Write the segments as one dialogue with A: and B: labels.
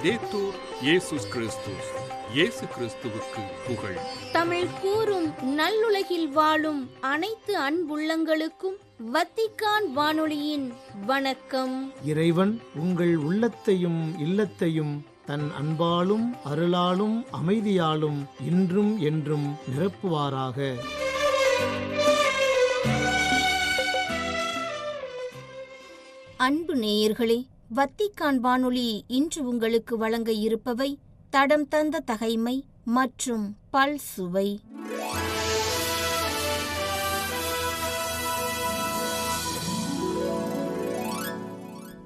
A: லவ்தேத்தூர் இயேசுஸ் கிறிஸ்துஸ். இயேசு கிறிஸ்துவுக்கு புகழ்.
B: தமிழ் கூறும் நல்லுலகில் வாழும் அனைத்து அன்புள்ளங்களுக்கும் வத்திக்கான் வானொலியின் வணக்கம்.
C: இறைவன் உங்கள் உள்ளத்தையும் இல்லத்தையும் தன் அன்பாலும் அருளாலும் அமைதியாலும் இன்றும் என்றும் நிரப்புவாராக.
B: அன்பு நேயர்களே, வத்திக்கான் வானொலி இன்று உங்களுக்கு வழங்க இருப்பவை தடம் தந்த தகைமை மற்றும் பல் சுவை.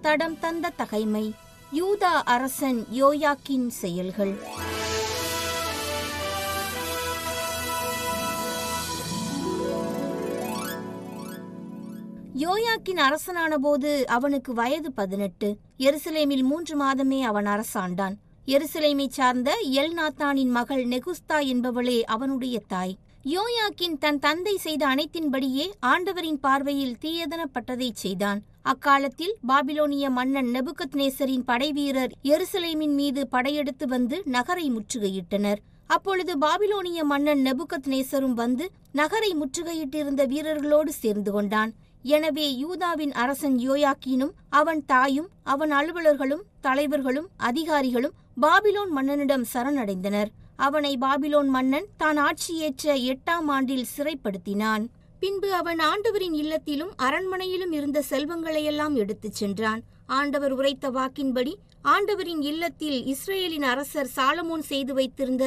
B: தடம் தந்த தகைமை, யூதா அரசன் யோயாக்கின் செயல்கள். யோயாக்கின் அரசனான போது அவனுக்கு வயது 18. எருசலேமில் 3 மாதமே அவன் அரசாண்டான். எருசலேமை சார்ந்த எல்நாத்தானின் மகள் நெகுஸ்தா என்பவளே அவனுடைய தாய். யோயாக்கின் தன் தந்தை செய்த அனைத்தின்படியே ஆண்டவரின் பார்வையில் தீயதனப்பட்டதை செய்தான். அக்காலத்தில் பாபிலோனிய மன்னன் நெபுகத்நேசரின் படைவீரர் எருசலேமின் மீது படையெடுத்து வந்து நகரை முற்றுகையிட்டனர். அப்பொழுது பாபிலோனிய மன்னன் நெபுகத்நேசரும் வந்து நகரை முற்றுகையிட்டிருந்த வீரர்களோடு சேர்ந்து கொண்டான். எனவே யூதாவின் அரசன் யோயாக்கீனும் அவன் தாயும் அவன் அலுவலர்களும் தலைவர்களும் அதிகாரிகளும் பாபிலோன் மன்னனிடம் சரணடைந்தனர். அவனை பாபிலோன் மன்னன் தான் ஆட்சியேற்ற 8ஆம் ஆண்டில் சிறைப்படுத்தினான். பின்பு அவன் ஆண்டவரின் இல்லத்திலும் அரண்மனையிலும் இருந்த செல்வங்களையெல்லாம் எடுத்துச் சென்றான். ஆண்டவர் உரைத்த வாக்கின்படி ஆண்டவரின் இல்லத்தில் இஸ்ரேலின் அரசர் சாலமோன் செய்து வைத்திருந்த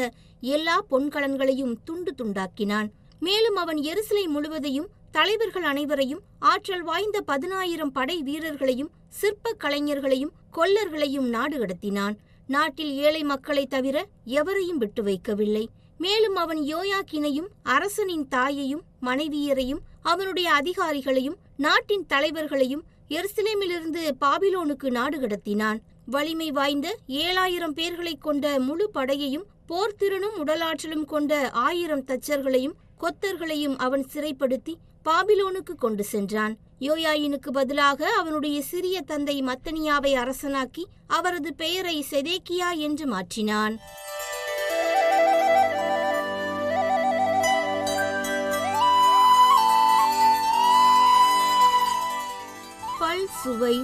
B: எல்லா பொன்கலன்களையும் துண்டு துண்டாக்கினான். மேலும் அவன் எருசலேம் முழுவதையும், தலைவர்கள் அனைவரையும், ஆற்றல் வாய்ந்த 10,000 படை வீரர்களையும், சிற்ப கலைஞர்களையும், கொல்லர்களையும் நாடு கடத்தினான். நாட்டில் ஏழை மக்களை தவிர எவரையும் விட்டு வைக்கவில்லை. மேலும் அவன் யோயாக்கினையும் அரசனின் தாயையும் மனைவியரையும் அவனுடைய அதிகாரிகளையும் நாட்டின் தலைவர்களையும் எருசலேமிலிருந்து பாபிலோனுக்கு நாடு கடத்தினான். வலிமை வாய்ந்த 7,000 பேர்களை கொண்ட முழு படையையும் போர்த்திறனும் உடலாற்றலும் கொண்ட 1000 தச்சர்களையும் கொத்தர்களையும் அவன் சிறைப்படுத்தி பாபிலோனுக்கு கொண்டு சென்றான். யோயாயினுக்கு பதிலாக அவனுடைய சிறிய தந்தை மத்தனியாவை அரசனாக்கி அவரது பெயரை செதேக்கியா என்று மாற்றினான். பல் சுவை.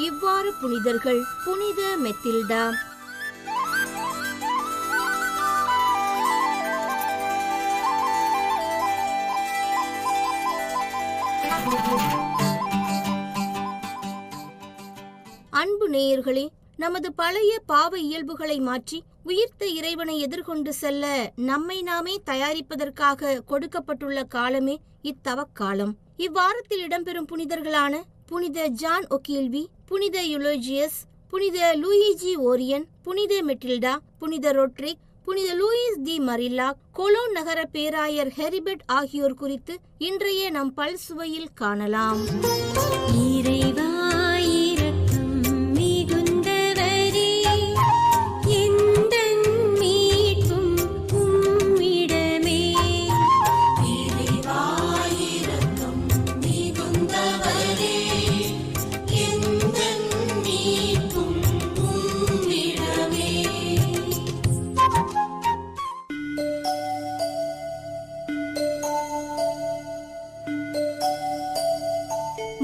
B: இவ்வாறு புனிதர்கள்: புனித மெத்தில்டா. அன்பு நேயர்களே, நமது பழைய பாவ இயல்புகளை மாற்றி உயிர்த்த இறைவனை எதிர்கொண்டு செல்ல நம்மை நாமே தயாரிப்பதற்காக கொடுக்கப்பட்டுள்ள காலமே இத்தவக்காலம். இவ்வாரத்தில் இடம்பெறும் புனிதர்களான புனித ஜான் ஒகீல்வி, புனித யுலோஜியஸ், புனித லூயிஜி ஓரியன், புனித மெட்டில்டா, புனித ரொட்ரிக், புனித லூயிஸ் தி மரில்லாக், கொலோன் நகர பேராயர் ஹெரிபெட் ஆகியோர் குறித்து இன்றைய நம் பல் சுவையில் காணலாம்.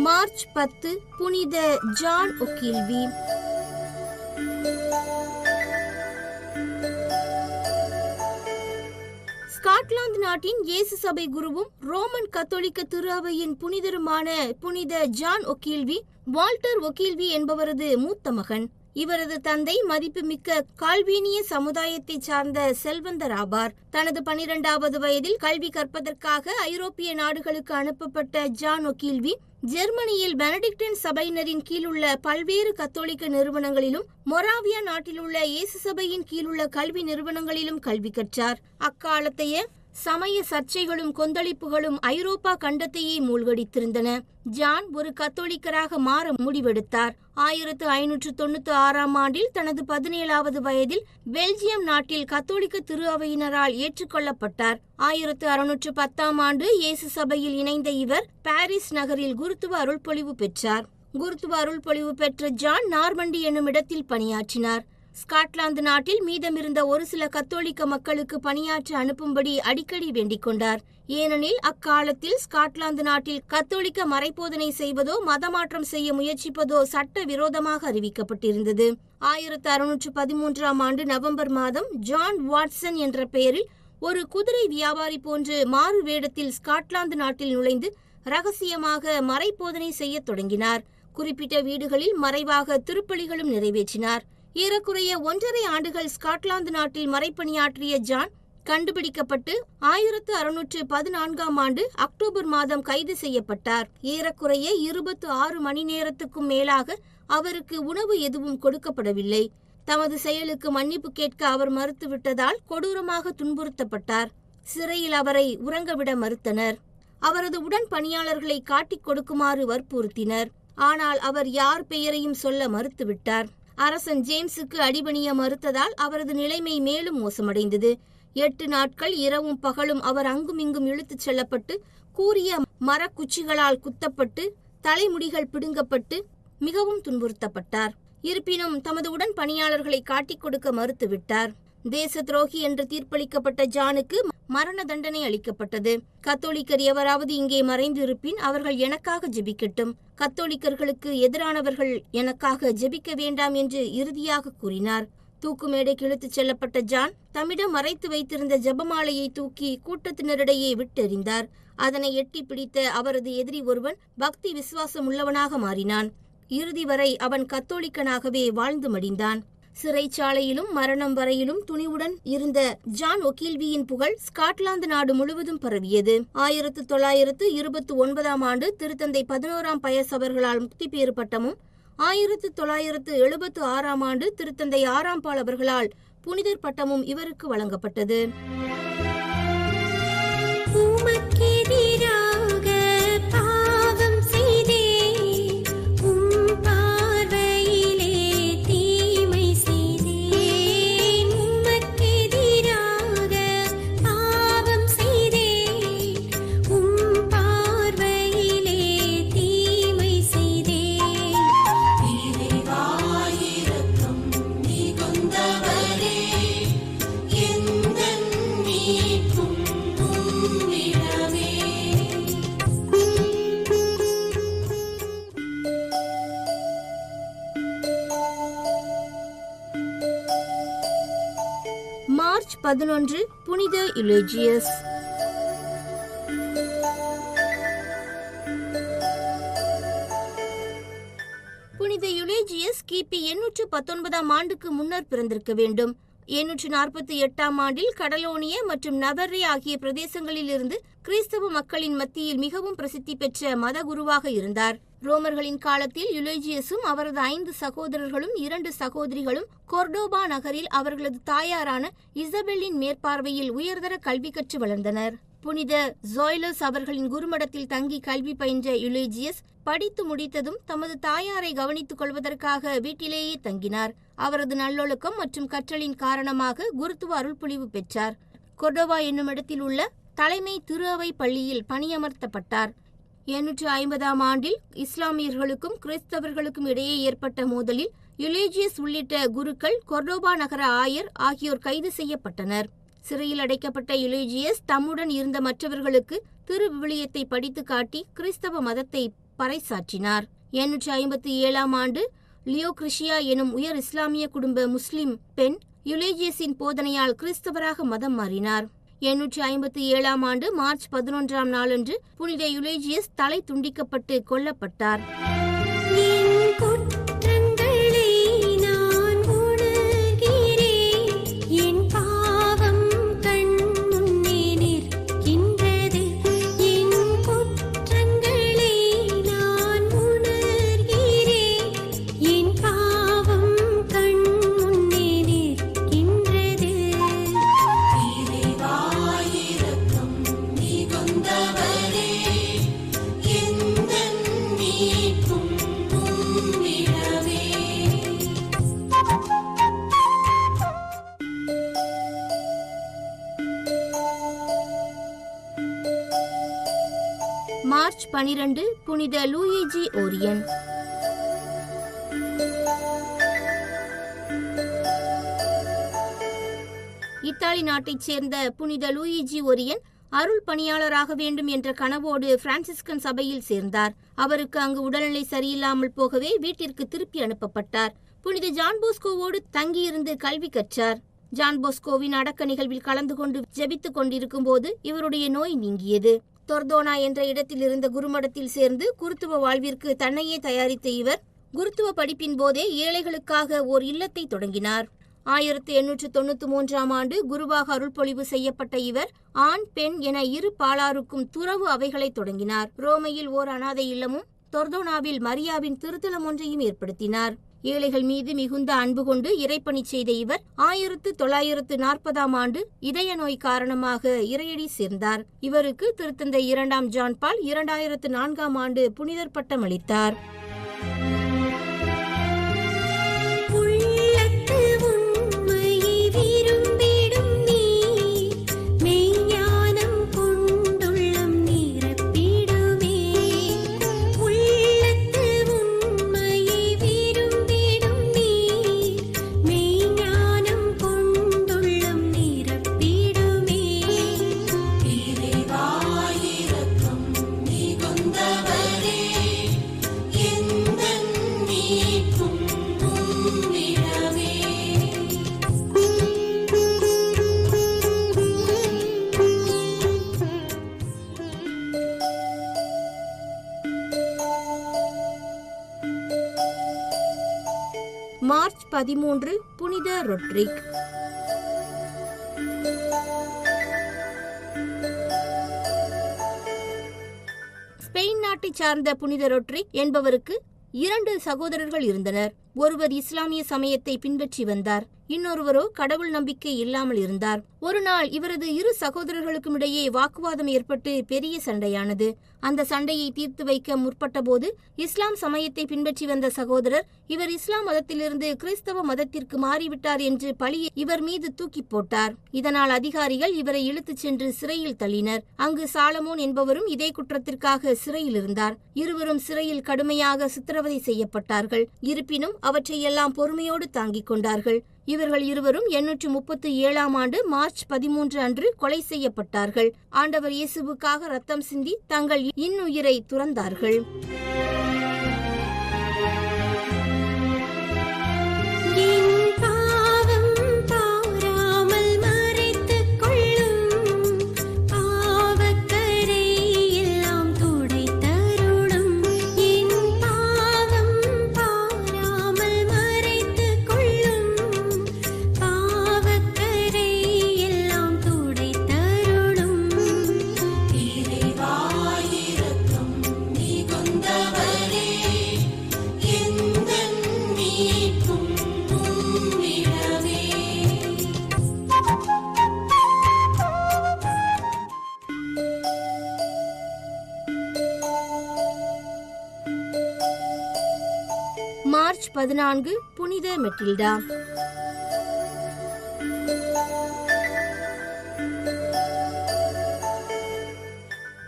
B: மார்ச் 10 புனித ஜான் ஒகீல்வி. ஸ்காட்லாந்து நாட்டின் இயேசு சபை குருவும் ரோமன் கத்தோலிக்க திரு அவையின் புனிதருமான புனித ஜான் ஒகீல்வி வால்டர் ஒகீல்வி என்பவரது மூத்த மகன். இவரது தந்தை மதிப்புமிக்க கால்வீனிய சமுதாயத்தை சார்ந்த செல்வந்தர் ஆவார். தனது 12வது வயதில் கல்வி கற்பதற்காக ஐரோப்பிய நாடுகளுக்கு அனுப்பப்பட்ட ஜான் ஒகீல்வி ஜெர்மனியில் பெனடிக்டின் சபையினரின் கீழுள்ள பல்வேறு கத்தோலிக்க நிறுவனங்களிலும் மொராவியா நாட்டிலுள்ள இயேசு சபையின் கீழுள்ள கல்வி நிறுவனங்களிலும் கல்வி கற்றார். அக்காலத்தைய சமய சர்ச்சைகளும் கொந்தளிப்புகளும் ஐரோப்பா கண்டத்தையே மூழ்கடித்திருந்தன. ஜான் ஒரு கத்தோலிக்கராக மாற முடிவெடுத்தார். 1596ஆம் ஆண்டில் தனது 17வது வயதில் பெல்ஜியம் நாட்டில் கத்தோலிக்க திரு அவையினரால் ஏற்றுக்கொள்ளப்பட்டார். 1610ஆம் ஆண்டு இயேசு சபையில் இணைந்த இவர் பாரிஸ் நகரில் குருத்துவ அருள்பொழிவு பெற்றார். குருத்துவ அருள்பொழிவு பெற்ற ஜான் நார்மண்டி என்னும் இடத்தில் பணியாற்றினார். ஸ்காட்லாந்து நாட்டில் மீதமிருந்த ஒரு சில கத்தோலிக்க மக்களுக்கு பணியாற்ற அனுப்பும்படி அடிக்கடி வேண்டிக் கொண்டார். ஏனெனில் அக்காலத்தில் ஸ்காட்லாந்து நாட்டில் கத்தோலிக்க மறைபோதனை செய்வதோ மதமாற்றம் செய்ய முயற்சிப்பதோ சட்ட விரோதமாக அறிவிக்கப்பட்டிருந்தது. 1613 ஆண்டு நவம்பர் மாதம் ஜான் வாட்சன் என்ற பெயரில் ஒரு குதிரை வியாபாரி போன்று மாறு வேடத்தில் ஸ்காட்லாந்து நாட்டில் நுழைந்து ரகசியமாக மறைபோதனை செய்ய தொடங்கினார். குறிப்பிட்ட வீடுகளில் மறைவாக திருப்பலிகளும் நிறைவேற்றினார். ஏறக்குறைய 1.5 ஆண்டுகள் ஸ்காட்லாந்து நாட்டில் மறைப்பணியாற்றிய ஜான் கண்டுபிடிக்கப்பட்டு 1614 ஆண்டு அக்டோபர் மாதம் கைது செய்யப்பட்டார். ஏறக்குறைய 26 மணி நேரத்துக்கும் மேலாக அவருக்கு உணவு எதுவும் கொடுக்கப்படவில்லை. தமது செயலுக்கு மன்னிப்பு கேட்க அவர் மறுத்துவிட்டதால் கொடூரமாக துன்புறுத்தப்பட்டார். சிறையில் அவரை உறங்கவிட மறுத்தனர். அவரது உடன் பணியாளர்களை காட்டிக் கொடுக்குமாறு வற்புறுத்தினர். ஆனால் அவர் யார் பெயரையும் சொல்ல மறுத்துவிட்டார். அரசன் ஜேம்ஸுக்கு அடிபணிய மறுத்ததால் அவரது நிலைமை மேலும் மோசமடைந்தது. 8 நாட்கள் இரவும் பகலும் அவர் அங்குமிங்கும் இழுத்துச் செல்லப்பட்டு கூரிய மரக்குச்சிகளால் குத்தப்பட்டு தலைமுடிகள் பிடுங்கப்பட்டு மிகவும் துன்புறுத்தப்பட்டார். இருப்பினும் தமது உடன் பணியாளர்களை காட்டிக் கொடுக்க மறுத்துவிட்டார். தேச துரோகி என்று தீர்ப்பளிக்கப்பட்ட ஜானுக்கு மரண தண்டனை அளிக்கப்பட்டது. கத்தோலிக்கர் எவராவது இங்கே மறைந்து இருப்பின் அவர்கள் எனக்காக ஜெபிக்கட்டும். கத்தோலிக்கர்களுக்கு எதிரானவர்கள் எனக்காக ஜெபிக்க வேண்டாம் என்று இறுதியாக கூறினார். தூக்கு மேடைக்கு இழுத்துச் செல்லப்பட்ட ஜான் தம்மிடம் மறைத்து வைத்திருந்த ஜெபமாலையை தூக்கி கூட்டத்தினரிடையே விட்டெறிந்தார். அதனை எட்டி பிடித்த அவரது எதிரி ஒருவன் பக்தி விசுவாசம் உள்ளவனாக மாறினான். இறுதி வரை அவன் கத்தோலிக்கனாகவே வாழ்ந்து மடிந்தான். சிறைச்சாலையிலும் மரணம் வரையிலும் துணிவுடன் இருந்த ஜான் ஒகீல்வியின் புகழ் ஸ்காட்லாந்து நாடு முழுவதும் பரவியது. 1929 ஆண்டு திருத்தந்தை 11ஆம் பயஸ் அவர்களால் முக்தி பேறு பட்டமும் 1976 ஆண்டு திருத்தந்தை 6ஆம் பால் அவர்களால் புனிதர் பட்டமும் இவருக்கு வழங்கப்பட்டது. மார்ச் 11 புனித யுலேஜியஸ். புனித யுலேஜியஸ் கிபி 819 ஆண்டுக்கு முன்னர் பிறந்திருக்க வேண்டும். 848 ஆண்டில் கடலோனிய மற்றும் நவர்ரே ஆகிய பிரதேசங்களில் இருந்து கிறிஸ்தவ மக்களின் மத்தியில் மிகவும் பிரசித்தி பெற்ற மத குருவாக இருந்தார். ரோமர்களின் காலத்தில் யுலேஜியஸும் அவரது 5 சகோதரர்களும் 2 சகோதரிகளும் கொர்டோபா நகரில் அவர்களது தாயாரான இசபெல்லின் மேற்பார்வையில் உயர்தர கல்வி கற்று வளர்ந்தனர். புனித ஜோய்லஸ் அவர்களின் குருமடத்தில் தங்கி கல்வி பயின்ற யுலேஜியஸ் படித்து முடித்ததும் தமது தாயாரை கவனித்துக் கொள்வதற்காக வீட்டிலேயே தங்கினார். அவரது நல்லொழுக்கம் மற்றும் கற்றலின் காரணமாக குருத்துவ அருள்பொழிவு பெற்றார். கொர்டோவா என்னும் இடத்தில் உள்ள தலைமை திரு அவை பள்ளியில் பணியமர்த்தப்பட்டார். 850 ஆண்டில் இஸ்லாமியர்களுக்கும் கிறிஸ்தவர்களுக்கும் இடையே ஏற்பட்ட மோதலில் யுலேஜியஸ் உள்ளிட்ட குருக்கள், கொர்டோபா நகர ஆயர் ஆகியோர் கைது செய்யப்பட்டனர். சிறையில் அடைக்கப்பட்ட யுலேஜியஸ் தம்முடன் இருந்த மற்றவர்களுக்கு திரு விவிலியத்தை படித்து காட்டி கிறிஸ்தவ மதத்தை பறைசாற்றினார். 857 ஆண்டு லியோக்ரிஷியா எனும் உயர் இஸ்லாமிய குடும்ப முஸ்லிம் பெண் யுலேஜியஸின் போதனையால் கிறிஸ்தவராக மதம் மாறினார். 857 ஆண்டு மார்ச் 11ஆம் நாளன்று புனித யுலேஜியஸ் தலை துண்டிக்கப்பட்டு கொல்லப்பட்டார். மார்ச் 12 புனித லூயிஜி ஓரியன். இத்தாலி நாட்டைச் சேர்ந்த புனித லூயிஜி ஒரியன் அருள் பணியாளராக வேண்டும் என்ற கனவோடு பிரான்சிஸ்கன் சபையில் சேர்ந்தார். அவருக்கு அங்கு உடல்நிலை சரியில்லாமல் போகவே வீட்டிற்கு திருப்பி அனுப்பப்பட்டார். புனித ஜான் போஸ்கோவோடு தங்கியிருந்து கல்வி கற்றார். ஜான் போஸ்கோவின் அடக்க நிகழ்வில் கலந்து கொண்டு ஜெபித்துக் கொண்டிருக்கும் போது இவருடைய நோய் நீங்கியது. தொர்தோனா என்ற இடத்தில் இருந்த குருமடத்தில் சேர்ந்து குருத்துவ வாழ்விற்கு தன்னையே தயாரித்த இவர் குருத்துவ படிப்பின் போதே ஏழைகளுக்காக ஓர் இல்லத்தை தொடங்கினார். 1893 ஆண்டு குருவாக அருள்பொழிவு செய்யப்பட்ட இவர் ஆண் பெண் என இரு பாலாருக்கும் துறவு அவைகளை தொடங்கினார். ரோமையில் ஓர் அனாதை இல்லமும் தொர்தோனாவில் மரியாவின் திருத்தலம் ஒன்றையும் ஏற்படுத்தினார். ஏழைகள் மீது மிகுந்த அன்பு கொண்டு இறைப்பணி செய்த இவர் 1940 ஆண்டு இதய நோய் காரணமாக இறையடி சேர்ந்தார். இவருக்கு திருத்தந்தை 2ஆம் ஜான் பால் 2004 ஆண்டு புனிதர் பட்டம் அளித்தார். மார்ச் 13 புனித ரொட்ரிக். ஸ்பெயின் நாட்டை சார்ந்த புனித ரொட்ரிக் என்பவருக்கு 2 சகோதரர்கள் இருந்தனர். ஒருவர் இஸ்லாமிய சமயத்தை பின்பற்றி வந்தார், இன்னொருவரோ கடவுள் நம்பிக்கை இல்லாமல் இருந்தார். ஒரு நாள் இவரது 2 சகோதரர்களுக்கும் இடையே வாக்குவாதம் ஏற்பட்டு பெரிய சண்டையானது. அந்த சண்டையை தீர்த்து வைக்க முற்பட்ட போது இஸ்லாம் சமயத்தை பின்பற்றி வந்த சகோதரர் இவர் இஸ்லாம் மதத்திலிருந்து கிறிஸ்தவ மதத்திற்கு மாறிவிட்டார் என்று பழியை இவர் மீது தூக்கி போட்டார். இதனால் அதிகாரிகள் இவரை இழுத்துச் சென்று சிறையில் தள்ளினர். அங்கு சாலமோன் என்பவரும் இதே குற்றத்திற்காக சிறையில் இருந்தார். இருவரும் சிறையில் கடுமையாக சித்திரவதை செய்யப்பட்டார்கள். இருப்பினும் அவற்றையெல்லாம் பொறுமையோடு தாங்கிக் கொண்டார்கள். இவர்கள் இருவரும் 837 ஆண்டு மார்ச் 13 அன்று கொலை செய்யப்பட்டார்கள். ஆண்டவர் இயேசுவுக்காக ரத்தம் சிந்தி தங்கள் இன்னுயிரை துறந்தார்கள். மார்ச் 14 புனித மெட்டில்டா.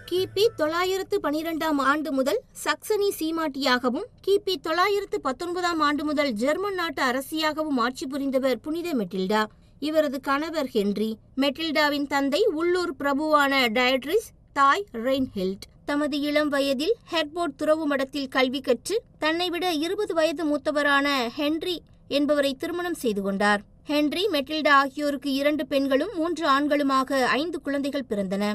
B: கிபி 912 ஆண்டு முதல் சக்சனி சீமாட்டியாகவும் கிபி 919 ஆண்டு முதல் ஜெர்மன் நாட்டு அரசியாகவும் ஆட்சி புரிந்தவர் புனித மெட்டில்டா. இவரது கணவர் ஹென்றி. மெட்டில்டாவின் தந்தை உள்ளூர் பிரபுவான டயட்ரிஸ், தாய் ரெயின்ஹெல்ட். தமது இளம் வயதில் ஹெர்போர்ட் துறவு மடத்தில் கல்வி கற்று தன்னை விட 20 வயது மூத்தவரான ஹென்றி என்பவரை திருமணம் செய்து கொண்டார். ஹென்றி, மெட்டில்டா ஆகியோருக்கு 2 பெண்களும் 3 ஆண்களுமாக 5 குழந்தைகள் பிறந்தன.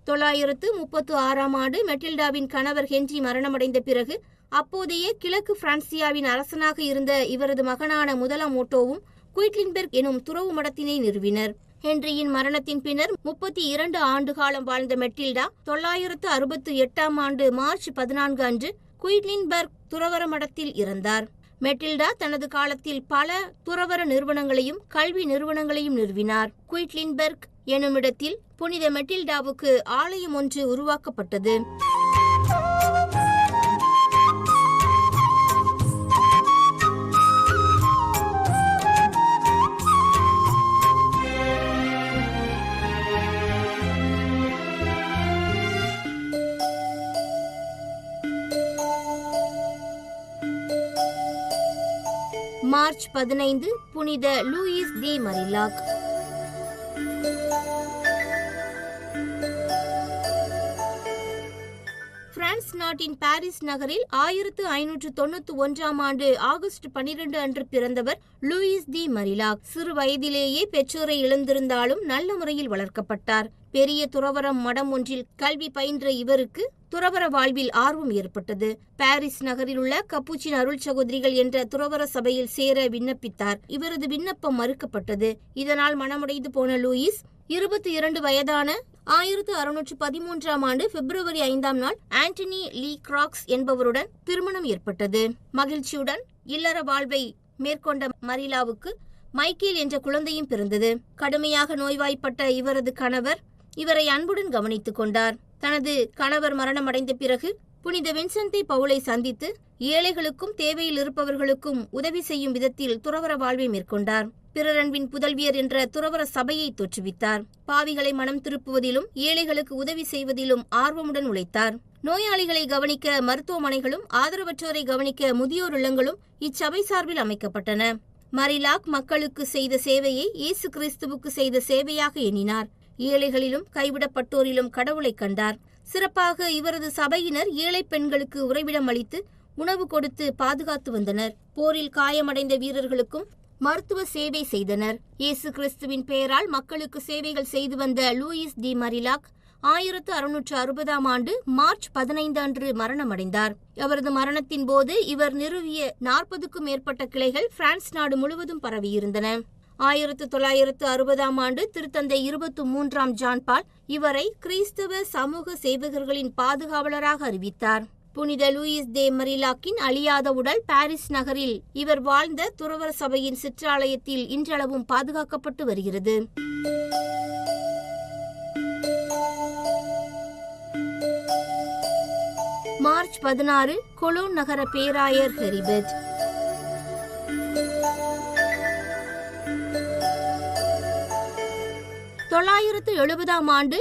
B: 936 ஆண்டு மெட்டில்டாவின் கணவர் ஹென்றி மரணமடைந்த பிறகு அப்போதைய கிழக்கு பிரான்சியாவின் அரசனாக இருந்த இவரது மகனான முதலாம் ஓட்டோவும் குயிட்லின்பெர்க் எனும் துறவு மடத்தினை நிறுவினர். ஹென்ரியின் மரணத்தின் பின்னர் 32 ஆண்டு காலம் வாழ்ந்த மெட்டில்டா 968 ஆண்டு மார்ச் 14 அன்று குயிட்லின்பெர்க் துறவர மடத்தில் இறந்தார். மெட்டில்டா தனது காலத்தில் பல துறவர நிறுவனங்களையும் கல்வி நிறுவனங்களையும் நிறுவினார். குயிட்லின்பெர்க் எனுமிடத்தில் புனித மெட்டில்டாவுக்கு ஆலயம் ஒன்று உருவாக்கப்பட்டது. மார்ச் 15 புனித லூயிஸ் தி மரிலாக். பிரான்ஸ் நாட்டின் பாரிஸ் நகரில் 1591 ஆண்டு ஆகஸ்ட் 12 அன்று பிறந்தவர் லூயிஸ் தி மரிலாக். சிறு வயதிலேயே பெற்றோரை இழந்திருந்தாலும் நல்ல முறையில் வளர்க்கப்பட்டார். பெரிய துறவரம் மடம் ஒன்றில் கல்வி பயின்ற இவருக்கு துறவர வாழ்வில் ஆர்வம் ஏற்பட்டது. பாரிஸ் நகரில் உள்ள கப்புச்சின் அருள் சகோதரிகள் என்ற துறவர சபையில் சேர விண்ணப்பித்தார். இவரது விண்ணப்பம் மறுக்கப்பட்டது. இதனால் மனமுடைந்து போன லூயிஸ் 22 வயதான 1613 ஆண்டு பிப்ரவரி 5 நாள் ஆண்டனி லீ கிராக்ஸ் என்பவருடன் திருமணம் ஏற்பட்டது. மகிழ்ச்சியுடன் இல்லற வாழ்வை மேற்கொண்ட மரிலாவுக்கு மைக்கேல் என்ற குழந்தையும் பிறந்தது. கடுமையாக நோய்வாய்ப்பட்ட இவரது கணவர் இவரை அன்புடன் கவனித்துக் கொண்டார். தனது கணவர் மரணமடைந்த பிறகு புனித வின்சென்ட் பவுலை சந்தித்து ஏழைகளுக்கும் தேவையில் இருப்பவர்களுக்கும் உதவி செய்யும் விதத்தில் துறவர வாழ்வை மேற்கொண்டார். பிறரன்பின் புதல்வியர் என்ற துறவர சபையை தோற்றுவித்தார். பாவிகளை மனம் திருப்புவதிலும் ஏழைகளுக்கு உதவி செய்வதிலும் ஆர்வமுடன் உழைத்தார். நோயாளிகளை கவனிக்க மருத்துவமனைகளும் ஆதரவற்றோரை கவனிக்க முதியோர் இல்லங்களும் இச்சபை சார்பில் அமைக்கப்பட்டன. மரிலாக் மக்களுக்கு செய்த சேவையை இயேசு கிறிஸ்துவுக்கு செய்த சேவையாக எண்ணினார். ஏழைகளிலும் கைவிடப்பட்டோரிலும் கடவுளை கண்டார். சிறப்பாக இவரது சபையினர் ஏழை பெண்களுக்கு உறைவிடம் அளித்து உணவு கொடுத்து பாதுகாத்து வந்தனர். போரில் காயமடைந்த வீரர்களுக்கும் மருத்துவ சேவை செய்தனர். இயேசு கிறிஸ்துவின் பெயரால் மக்களுக்கு சேவைகள் செய்து வந்த லூயிஸ் தி மரிலாக் 1660 ஆண்டு மார்ச் 15 அன்று மரணமடைந்தார். அவரது மரணத்தின் போது இவர் நிறுவிய 40க்கும் மேற்பட்ட கிளைகள் பிரான்ஸ் நாடு முழுவதும் பரவியிருந்தன. 1960 ஆண்டு திருத்தந்தை 23 ஜான் பால் இவரை கிறிஸ்தவ சமூக சேவகர்களின் பாதுகாவலராக அறிவித்தார். புனித லூயிஸ் தே மரிலாக்கின் அழியாத உடல் பாரிஸ் நகரில் இவர் வாழ்ந்த துறவர சபையின் சிற்றாலயத்தில் இன்றளவும் பாதுகாக்கப்பட்டு வருகிறது. மார்ச் 16 கொலோன் நகர பேராயர் ஹெரிபெட். ஆண்டு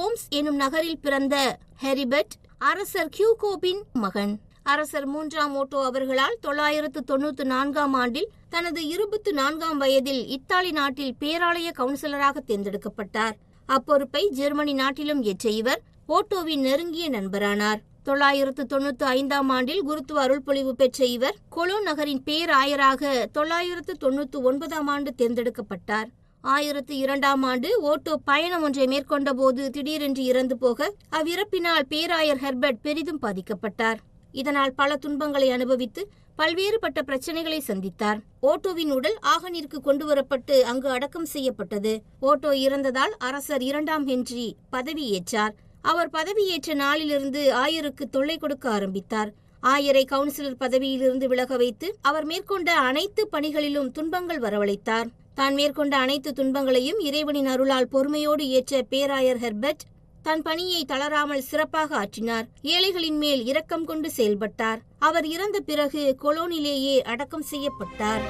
B: ஓம்ஸ் எனும் நகரில் பிறந்த ஹெரிபெட் அரசர் ஹியூகோபின் மகன். அரசர் 3 ஓட்டோ அவர்களால் 994 ஆண்டில் தனது 24 வயதில் இத்தாலி நாட்டில் பேராலய கவுன்சிலராக தேர்ந்தெடுக்கப்பட்டார். அப்பொறுப்பை ஜெர்மனி நாட்டிலும் ஏற்ற இவர் ஓட்டோவின் நெருங்கிய நண்பரானார். 995 ஆண்டில் குருத்துவ அருள்பொழிவு பெற்ற இவர் கொலோன் நகரின் பேராயராக 999 ஆண்டு தேர்ந்தெடுக்கப்பட்டார். 1002 ஆண்டு ஓட்டோ பயணம் ஒன்றை மேற்கொண்ட போது திடீரென்று இறந்து போக அவ்விறப்பினால் பேராயர் ஹெர்பர்ட் பெரிதும் பாதிக்கப்பட்டார். இதனால் பல துன்பங்களை அனுபவித்து பல்வேறுபட்ட பிரச்சனைகளை சந்தித்தார். ஓட்டோவின் உடல் ஆகனிற்கு கொண்டுவரப்பட்டு அங்கு அடக்கம் செய்யப்பட்டது. ஓட்டோ இறந்ததால் அரசர் 2 ஹென்றி பதவியேற்றார். அவர் பதவியேற்ற நாளிலிருந்து ஆயருக்கு தொல்லை கொடுக்க ஆரம்பித்தார். ஆயரை கவுன்சிலர் பதவியிலிருந்து விலக வைத்து அவர் மேற்கொண்ட அனைத்து பணிகளிலும் துன்பங்கள் வரவழைத்தார். தான் மேற்கொண்ட அனைத்து துன்பங்களையும் இறைவனின் அருளால் பொறுமையோடு ஏற்ற பேராயர் ஹெர்பர்ட் தன் பணியை தளராமல் சிறப்பாக ஆற்றினார். ஏழைகளின் மேல் இரக்கம் கொண்டு செயல்பட்டார். அவர் இறந்த பிறகு கொலோனிலேயே அடக்கம் செய்யப்பட்டார்.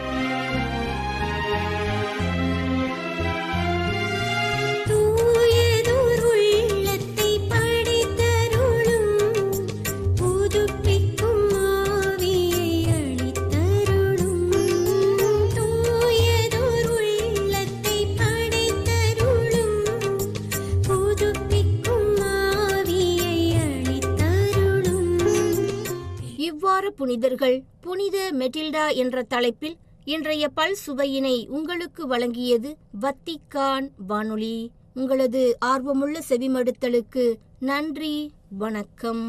B: புனிதர்கள் புனித மெட்டில்டா என்ற தலைப்பில் இன்றைய பல் சுவையினை உங்களுக்கு வழங்கியது வத்திக்கான் வானொலி. உங்களது ஆர்வமுள்ள செவிமடுத்தலுக்கு நன்றி. வணக்கம்.